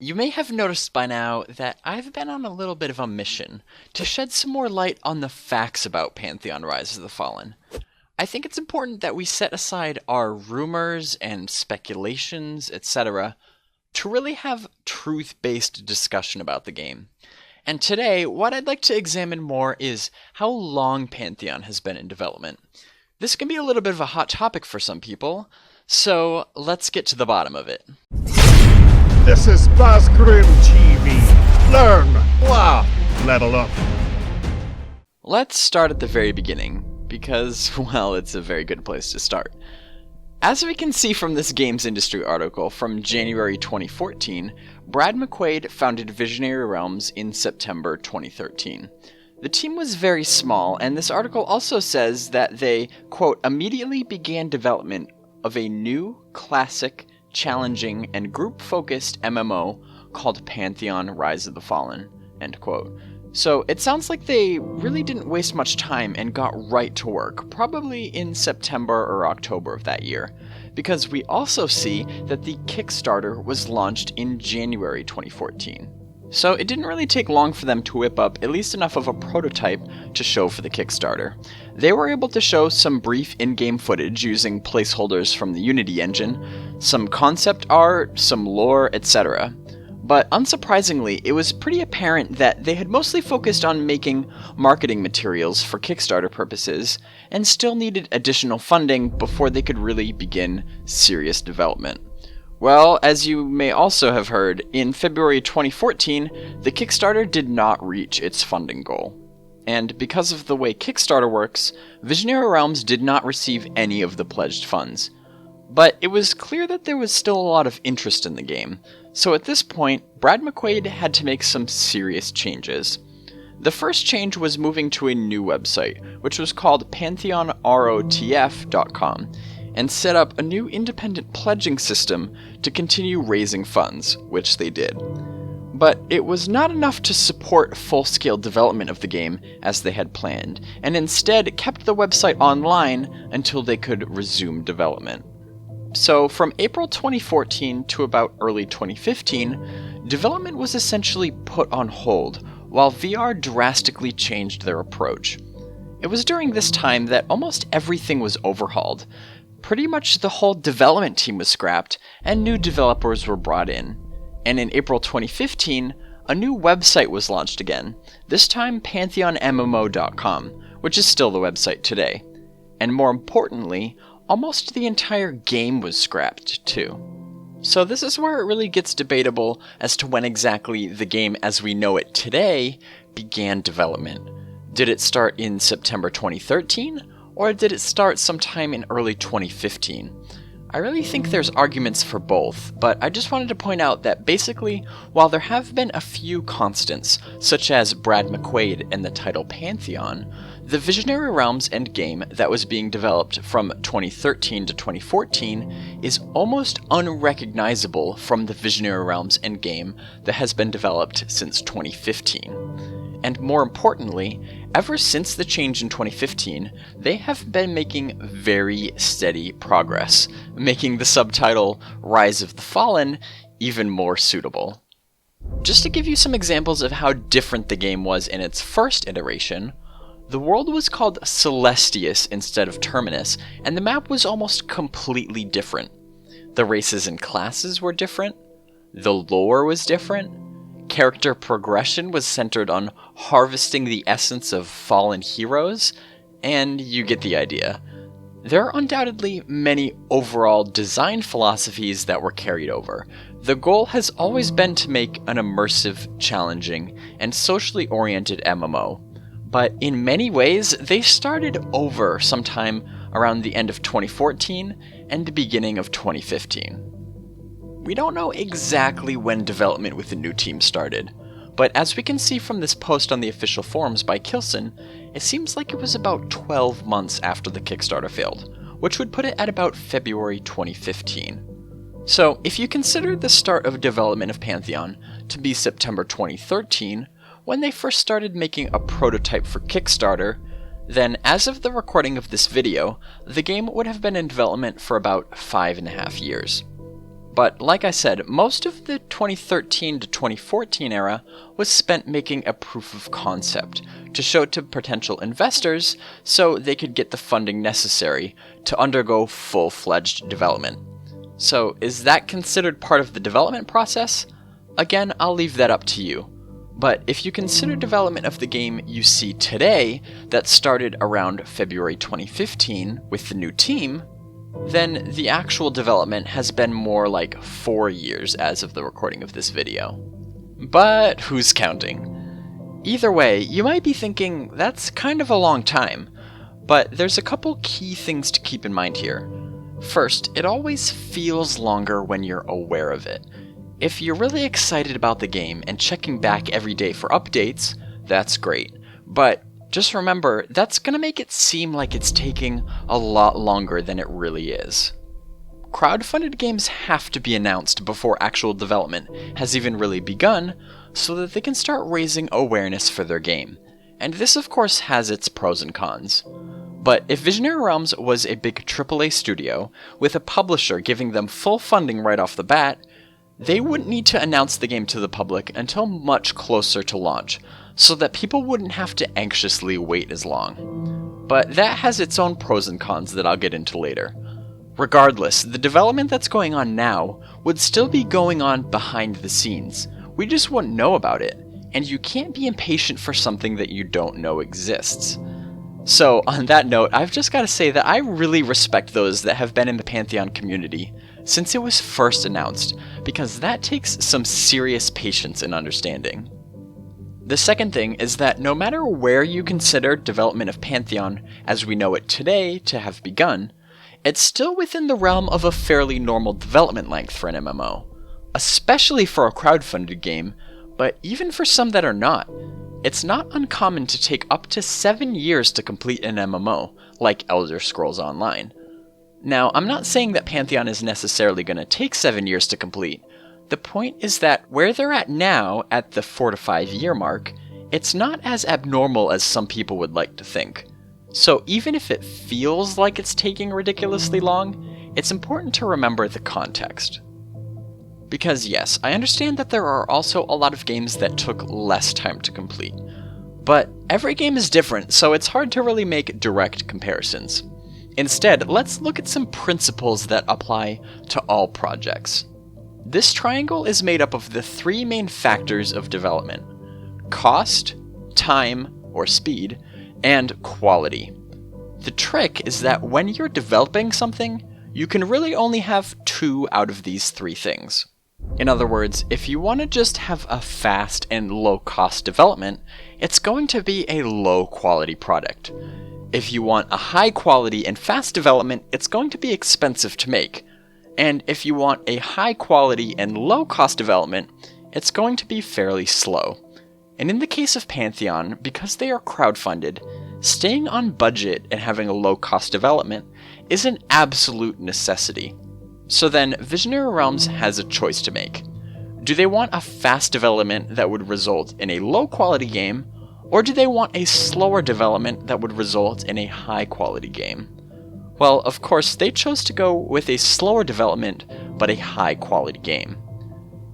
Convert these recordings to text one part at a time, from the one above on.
You may have noticed by now that I've been on a little bit of a mission to shed some more light on the facts about Pantheon Rise of the Fallen. I think it's important that we set aside our rumors and speculations, etc., to really have truth-based discussion about the game. And today, what I'd like to examine more is how long Pantheon has been in development. This can be a little bit of a hot topic for some people, so let's get to the bottom of it. This is BazgrimTV. Learn, laugh, level up. Let's start at the very beginning, because, well, it's a very good place to start. As we can see from this Games Industry article from January 2014, Brad McQuaid founded Visionary Realms in September 2013. The team was very small, and this article also says that they, quote, immediately began development of a new, classic, challenging, and group-focused MMO called Pantheon Rise of the Fallen, end quote. So it sounds like they really didn't waste much time and got right to work, probably in September or October of that year, because we also see that the Kickstarter was launched in January 2014. So it didn't really take long for them to whip up at least enough of a prototype to show for the Kickstarter. They were able to show some brief in-game footage using placeholders from the Unity engine, some concept art, some lore, etc. But unsurprisingly, it was pretty apparent that they had mostly focused on making marketing materials for Kickstarter purposes, and still needed additional funding before they could really begin serious development. Well, as you may also have heard, in February 2014, the Kickstarter did not reach its funding goal. And because of the way Kickstarter works, Visionary Realms did not receive any of the pledged funds. But it was clear that there was still a lot of interest in the game, so at this point, Brad McQuaid had to make some serious changes. The first change was moving to a new website, which was called PantheonRoadofLight.com, and set up a new independent pledging system to continue raising funds, which they did. But it was not enough to support full-scale development of the game as they had planned, and instead kept the website online until they could resume development. So from April 2014 to about early 2015, development was essentially put on hold, while VR drastically changed their approach. It was during this time that almost everything was overhauled. Pretty much the whole development team was scrapped, and new developers were brought in. And in April 2015, a new website was launched again, this time PantheonMMO.com, which is still the website today. And more importantly, almost the entire game was scrapped, too. So this is where it really gets debatable as to when exactly the game as we know it today began development. Did it start in September 2013? Or did it start sometime in early 2015? I really think there's arguments for both, but I just wanted to point out that basically, while there have been a few constants, such as Brad McQuaid and the title Pantheon, the Visionary Realms endgame that was being developed from 2013 to 2014 is almost unrecognizable from the Visionary Realms endgame that has been developed since 2015. And more importantly, ever since the change in 2015, they have been making very steady progress, making the subtitle Rise of the Fallen even more suitable. Just to give you some examples of how different the game was in its first iteration, the world was called Celestius instead of Terminus, and the map was almost completely different. The races and classes were different, the lore was different, character progression was centered on harvesting the essence of fallen heroes, and you get the idea. There are undoubtedly many overall design philosophies that were carried over. The goal has always been to make an immersive, challenging, and socially oriented MMO, but in many ways they started over sometime around the end of 2014 and the beginning of 2015. We don't know exactly when development with the new team started, but as we can see from this post on the official forums by Kilson, it seems like it was about 12 months after the Kickstarter failed, which would put it at about February 2015. So if you consider the start of development of Pantheon to be September 2013, when they first started making a prototype for Kickstarter, then as of the recording of this video, the game would have been in development for about 5.5 years. But like I said, most of the 2013 to 2014 era was spent making a proof of concept to show to potential investors so they could get the funding necessary to undergo full-fledged development. So is that considered part of the development process? Again, I'll leave that up to you. But if you consider development of the game you see today that started around February 2015 with the new team, then the actual development has been more like 4 years as of the recording of this video. But who's counting? Either way, you might be thinking that's kind of a long time, but there's a couple key things to keep in mind here. First, it always feels longer when you're aware of it. If you're really excited about the game and checking back every day for updates, that's great, but just remember, that's gonna make it seem like it's taking a lot longer than it really is. Crowdfunded games have to be announced before actual development has even really begun, so that they can start raising awareness for their game. And this of course has its pros and cons. But if Visionary Realms was a big AAA studio, with a publisher giving them full funding right off the bat, they wouldn't need to announce the game to the public until much closer to launch, so that people wouldn't have to anxiously wait as long. But that has its own pros and cons that I'll get into later. Regardless, the development that's going on now would still be going on behind the scenes. We just wouldn't know about it, and you can't be impatient for something that you don't know exists. So on that note, I've just got to say that I really respect those that have been in the Pantheon community since it was first announced, because that takes some serious patience and understanding. The second thing is that no matter where you consider development of Pantheon as we know it today to have begun, it's still within the realm of a fairly normal development length for an MMO, especially for a crowdfunded game, but even for some that are not. It's not uncommon to take up to 7 years to complete an MMO, like Elder Scrolls Online. Now, I'm not saying that Pantheon is necessarily going to take 7 years to complete. The point is that where they're at now, at the 4 to 5 year mark, it's not as abnormal as some people would like to think. So even if it feels like it's taking ridiculously long, it's important to remember the context. Because yes, I understand that there are also a lot of games that took less time to complete. But every game is different, so it's hard to really make direct comparisons. Instead, let's look at some principles that apply to all projects. This triangle is made up of the 3 main factors of development: cost, time, or speed, and quality. The trick is that when you're developing something, you can really only have 2 out of these 3 things. In other words, if you want to just have a fast and low-cost development, it's going to be a low-quality product. If you want a high-quality and fast development, it's going to be expensive to make. And if you want a high-quality and low-cost development, it's going to be fairly slow. And in the case of Pantheon, because they are crowdfunded, staying on budget and having a low-cost development is an absolute necessity. So then, Visionary Realms has a choice to make. Do they want a fast development that would result in a low-quality game, or do they want a slower development that would result in a high-quality game? Well, of course, they chose to go with a slower development, but a high-quality game.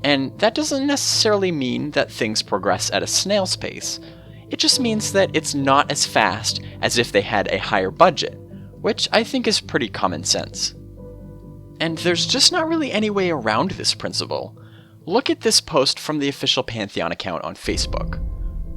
And that doesn't necessarily mean that things progress at a snail's pace. It just means that it's not as fast as if they had a higher budget, which I think is pretty common sense. And there's just not really any way around this principle. Look at this post from the official Pantheon account on Facebook.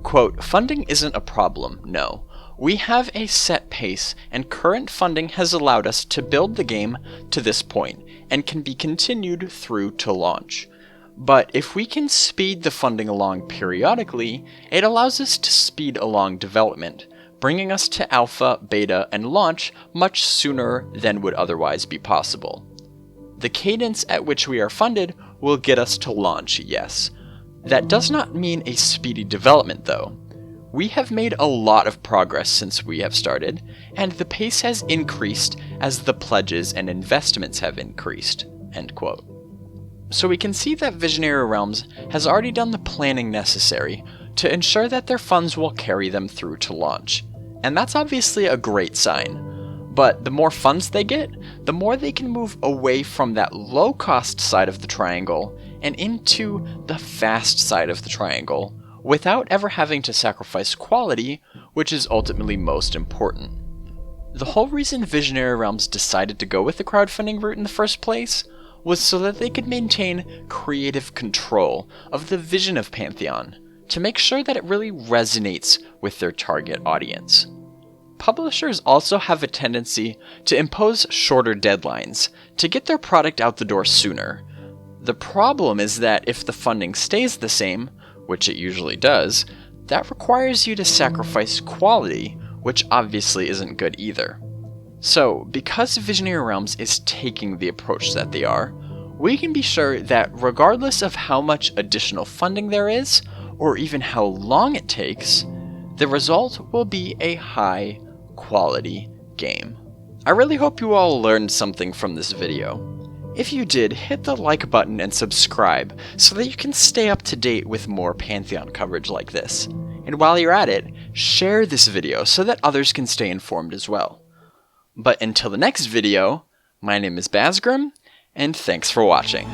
Quote, "Funding isn't a problem, no. We have a set pace, and current funding has allowed us to build the game to this point, and can be continued through to launch. But if we can speed the funding along periodically, it allows us to speed along development, bringing us to alpha, beta, and launch much sooner than would otherwise be possible. The cadence at which we are funded will get us to launch, yes. That does not mean a speedy development, though. We have made a lot of progress since we have started, and the pace has increased as the pledges and investments have increased." End quote. So we can see that Visionary Realms has already done the planning necessary to ensure that their funds will carry them through to launch. And that's obviously a great sign. But the more funds they get, the more they can move away from that low-cost side of the triangle and into the fast side of the triangle, without ever having to sacrifice quality, which is ultimately most important. The whole reason Visionary Realms decided to go with the crowdfunding route in the first place was so that they could maintain creative control of the vision of Pantheon, to make sure that it really resonates with their target audience. Publishers also have a tendency to impose shorter deadlines to get their product out the door sooner. The problem is that if the funding stays the same, which it usually does, that requires you to sacrifice quality, which obviously isn't good either. So, because Visionary Realms is taking the approach that they are, we can be sure that regardless of how much additional funding there is, or even how long it takes, the result will be a high quality game. I really hope you all learned something from this video. If you did, hit the like button and subscribe so that you can stay up to date with more Pantheon coverage like this. And while you're at it, share this video so that others can stay informed as well. But until the next video, my name is Bazgrim, and thanks for watching.